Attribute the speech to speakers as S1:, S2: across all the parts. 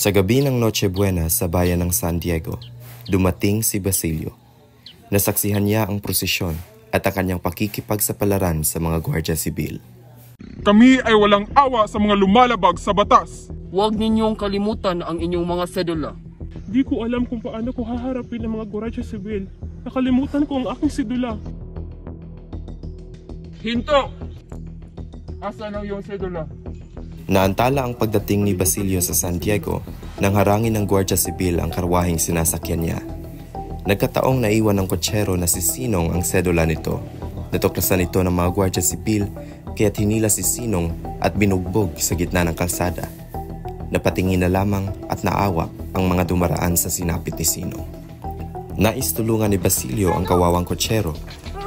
S1: Sa gabi ng Noche Buena sa bayan ng San Diego, dumating si Basilio. Nasaksihan niya ang prosesyon at ang kanyang pakikipagsapalaran sa mga gwardya sibil.
S2: Kami ay walang awa sa mga lumalabag sa batas.
S3: Huwag ninyong kalimutan ang inyong mga sedula.
S2: Di ko alam kung paano ko haharapin ang mga gwardya sibil. Nakalimutan ko ang aking sedula. Hinto! Asan ang iyong sedula?
S1: Naantala ang pagdating ni Basilio sa San Diego nang harangin ng gwardya sibil ang karwaheng sinasakyan niya. Nagkataong naiwan ng kotsero na si Sinong ang sedula nito. Natuklasan ito ng mga gwardya sibil kaya't hinila si Sinong at binugbog sa gitna ng kalsada. Napatingin na lamang at naawa ang mga dumaraan sa sinapit ni Sinong. Nais tulungan ni Basilio ang kawawang kotsero,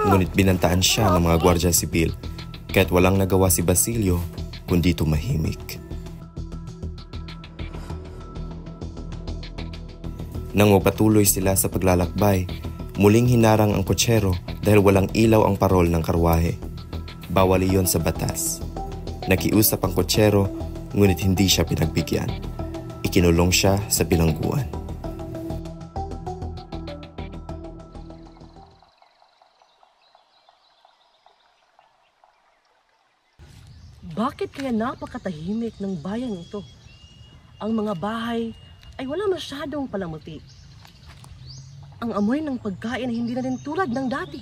S1: ngunit binantaan siya ng mga gwardya sibil kaya't walang nagawa si Basilio kundi tumahimik. Nang mapatuloy sila sa paglalakbay, muling hinarang ang kotsero dahil walang ilaw ang parol ng karwahe. Bawal iyon sa batas. Nakiusap ang kotsero ngunit hindi siya pinagbigyan. Ikinulong siya sa bilangguan.
S4: Bakit kaya napakatahimik ng bayan ito? Ang mga bahay ay wala masyadong palamuti. Ang amoy ng pagkain ay hindi na rin tulad ng dati.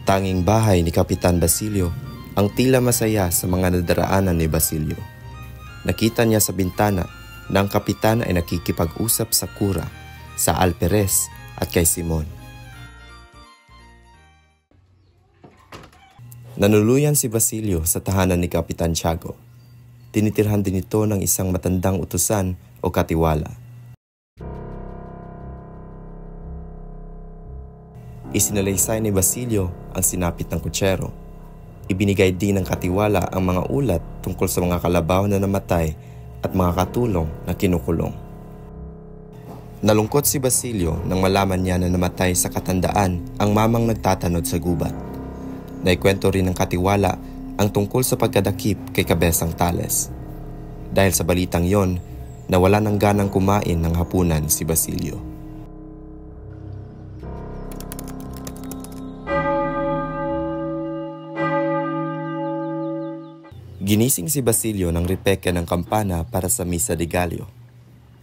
S1: Tanging bahay ni Kapitan Basilio ang tila masaya sa mga nadaraanan ni Basilio. Nakita niya sa bintana na ang kapitan ay nakikipag-usap sa kura, sa alperes at kay Simon. Nanuluyan si Basilio sa tahanan ni Kapitan Tiago. Tinitirhan din ito ng isang matandang utusan o katiwala. Isinalaysay ni Basilio ang sinapit ng kotsero. Ibinigay din ng katiwala ang mga ulat tungkol sa mga kalabaw na namatay at mga katulong na kinukulong. Nalungkot si Basilio nang malaman niya na namatay sa katandaan ang mamang nagtatanod sa gubat. Naikwento rin ng katiwala ang tungkol sa pagkadakip kay Kabesang Tales. Dahil sa balitang yon, nawala ng ganang kumain ng hapunan si Basilio. Ginising si Basilio ng ripeke ng kampana para sa Misa de Gallo.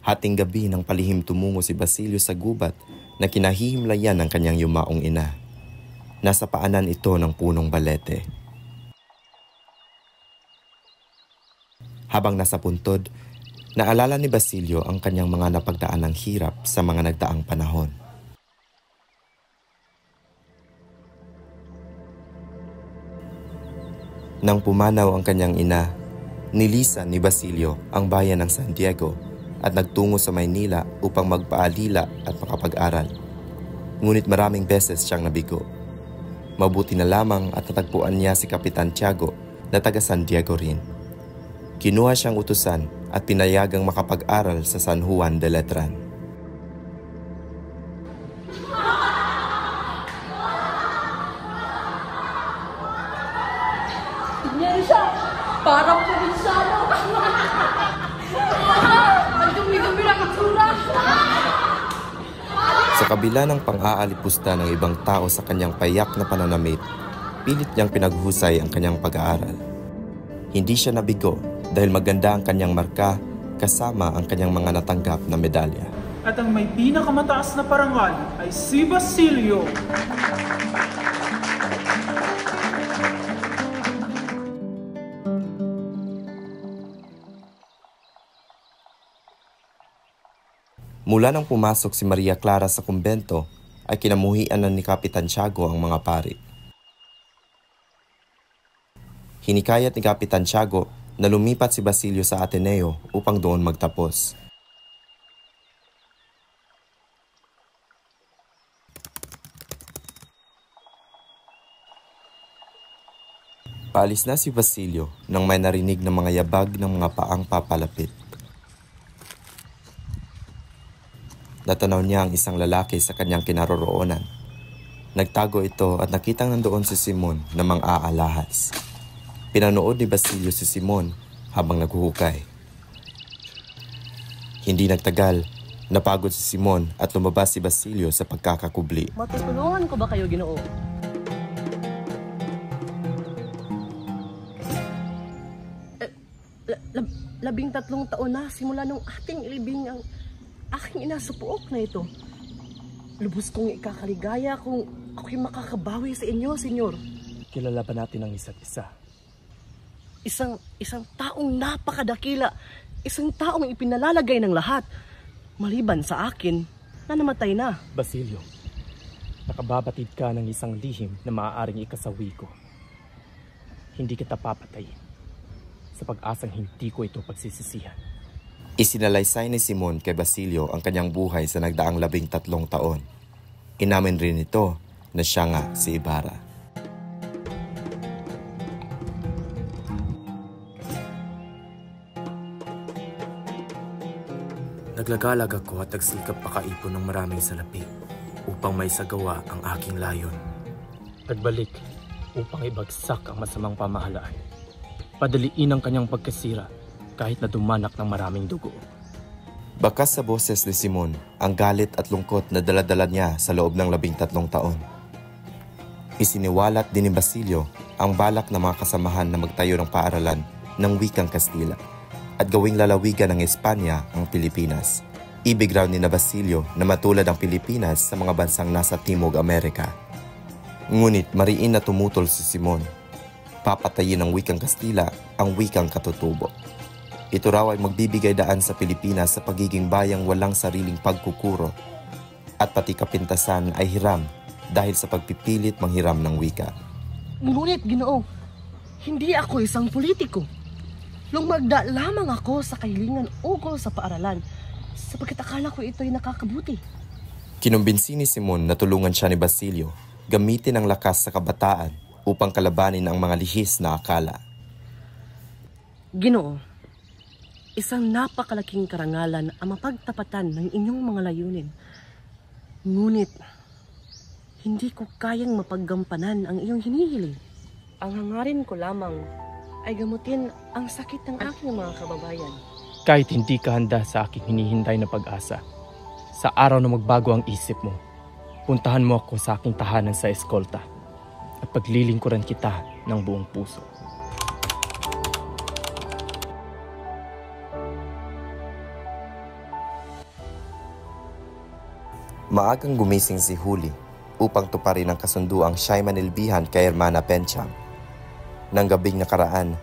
S1: Hating gabi nang palihim tumungo si Basilio sa gubat na kinahihimlayan ng kanyang yumaong ina. Nasa paanan ito ng punong balete. Habang nasa puntod, naalala ni Basilio ang kanyang mga napagdaan ng hirap sa mga nagdaang panahon. Nang pumanaw ang kanyang ina, nilisan ni Basilio ang bayan ng San Diego at nagtungo sa Maynila upang magpaalila at makapag-aral. Ngunit maraming beses siyang nabigo. Mabuti na lamang at natagpuan niya si Kapitan Tiago na taga San Diego rin. Kinuha siyang utusan at pinayagang makapag-aral sa San Juan de Letran.
S5: Tingnan siya! Parang probinsano! Ang dumi-dumi ng itsura!
S1: Sa kabila ng pang-aalipusta ng ibang tao sa kanyang payak na pananamit, pilit niyang pinaghusay ang kanyang pag-aaral. Hindi siya nabigo dahil maganda ang kanyang marka kasama ang kanyang mga natanggap na medalya.
S6: At ang may pinakamataas na parangal ay si Basilio.
S1: Mula nang pumasok si Maria Clara sa kumbento, ay kinamuhian na ni Kapitan Tiago ang mga pari. Hinikayat ni Kapitan Tiago na lumipat si Basilio sa Ateneo upang doon magtapos. Paalis na si Basilio nang may narinig ng mga yabag ng mga paang papalapit. Natanaw niya ang isang lalaki sa kanyang kinaroroonan. Nagtago ito at nakitang nandoon si Simon na mang-aalahas. Pinanood ni Basilio si Simon habang naghuhukay. Hindi nagtagal, napagod si Simon at lumabas si Basilio sa pagkakakubli.
S4: Matutulungan ko ba kayo, Ginoo? 13 taon na simula nung ating ilibing ang aking ina sa puok na ito. Lubos kong ikakaligaya kung ako'y makakabawi sa inyo, Senyor.
S7: Kilala ba natin ang isa't isa?
S4: Isang taong napakadakila, isang taong ipinalalagay ng lahat, maliban sa akin na namatay na.
S7: Basilio, nakababatid ka ng isang lihim na maaaring ikasawi ko. Hindi kita papatayin sa pag-asang hindi ko ito pagsisisihan.
S1: Isinalaysay ni Simon kay Basilio ang kanyang buhay sa nagdaang 13 taon. Inamin rin ito na siya nga si Ibarra. Naglagalag ako at nagsikap pakaipon ng maraming salapi upang may sagawa ang aking layon.
S7: Nagbalik upang ibagsak ang masamang pamahalaan. Padaliin ang kanyang pagkasira kahit na dumanak ng maraming dugo.
S1: Bakas sa boses ni Simon ang galit at lungkot na daladala niya sa loob ng 13 taon. Isiniwalat din ni Basilio ang balak ng mga kasamahan na magtayo ng paaralan ng wikang Kastila at gawing lalawigan ng Espanya ang Pilipinas. Ibig raw ni Basilio na matulad ang Pilipinas sa mga bansang nasa Timog Amerika. Ngunit mariin na tumutol si Simon. Papatayin ng wikang Kastila ang wikang katutubo. Ito raw ay magbibigay daan sa Pilipinas sa pagiging bayang walang sariling pagkukuro at pati kapintasan ay hiram dahil sa pagpipilit manghiram ng wika.
S4: Ngunit, Ginoo, hindi ako isang politiko. Lumagda lamang ako sa kahilingan ukol sa paaralan sapagkat akala ko ito'y nakakabuti.
S1: Kinumbinsi ni Simon na tulungan siya ni Basilio gamitin ang lakas sa kabataan upang kalabanin ang mga lihis na akala.
S4: Ginoo, isang napakalaking karangalan ang mapagtapatan ng inyong mga layunin. Ngunit, hindi ko kayang mapaggampanan ang iyong hinihiling. Ang hangarin ko lamang ay gamutin ang sakit ng aking mga kababayan.
S7: Kahit hindi ka handa sa aking hinihintay na pag-asa, sa araw na magbago ang isip mo, puntahan mo ako sa aking tahanan sa eskolta at paglilingkuran kita ng buong puso.
S1: Maagang gumising si Huli upang tuparin ang kasunduang siya'y manilbihan kay Hermana Penchang. Nang gabing nakaraan,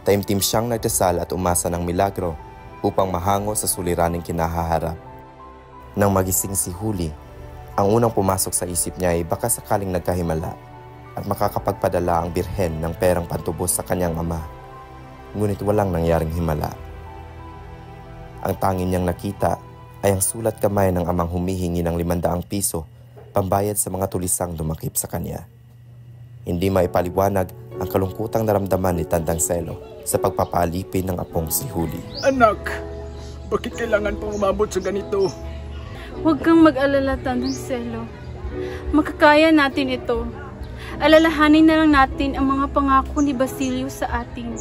S1: taimtim siyang nagdasal at umasa ng milagro upang mahango sa suliraning kinahaharap. Nang magising si Huli, ang unang pumasok sa isip niya ay baka sakaling nagkahimala at makakapagpadala ang birhen ng perang pantubos sa kanyang ama. Ngunit walang nangyaring himala. Ang tanging niyang nakita ay ang sulat kamay ng amang humihingi ng 500 piso pambayad sa mga tulisang dumakip sa kanya. Hindi maipaliwanag ang kalungkutang naramdaman ni Tandang Selo sa pagpapaalipin ng apong si Huli.
S8: Anak, bakit kailangan pang umabot sa ganito?
S5: Huwag kang mag-alala, Tandang Selo. Makakaya natin ito. Alalahanin na lang natin ang mga pangako ni Basilio sa atin.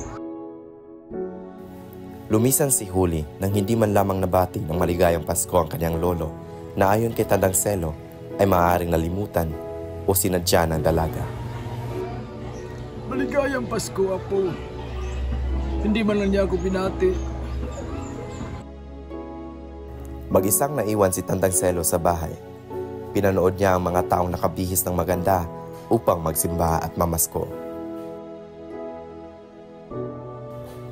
S1: Lumisan si Huli nang hindi man lamang nabati ng maligayang Pasko ang kanyang lolo na ayon kay Tandang Selo ay maaaring nalimutan o sinadya ng dalaga.
S8: Maligayang Pasko, Apo. Hindi man lang niya ako binati.
S1: Mag-isang naiwan si Tandang Selo sa bahay. Pinanood niya ang mga taong nakabihis ng maganda upang magsimba at mamasko.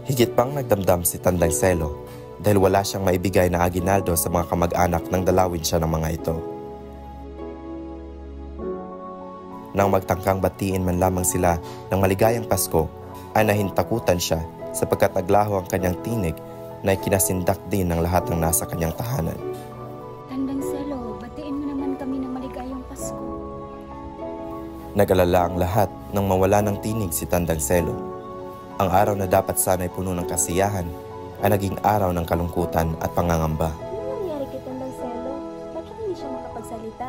S1: Higit pang nagdamdam si Tandang Selo dahil wala siyang maibigay na aginaldo sa mga kamag-anak nang dalawin siya ng mga ito. Nang magtangkang batiin man lamang sila ng maligayang Pasko, ay nahintakutan siya sapagkat naglaho ang kanyang tinig na ikinasindak din ng lahat ng nasa kanyang tahanan.
S9: Tandang Selo, batiin mo naman kami ng maligayang Pasko.
S1: Nag-alala ang lahat nang mawala ng tinig si Tandang Selo. Ang araw na dapat sana'y puno ng kasiyahan ay naging araw ng kalungkutan at pangangamba.
S9: Ano nangyari kay Tandang Selo? Bakit hindi siya makapagsalita?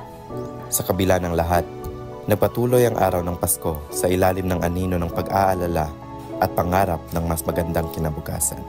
S1: Sa kabila ng lahat, nagpatuloy ang araw ng Pasko sa ilalim ng anino ng pag-aalala at pangarap ng mas magandang kinabukasan.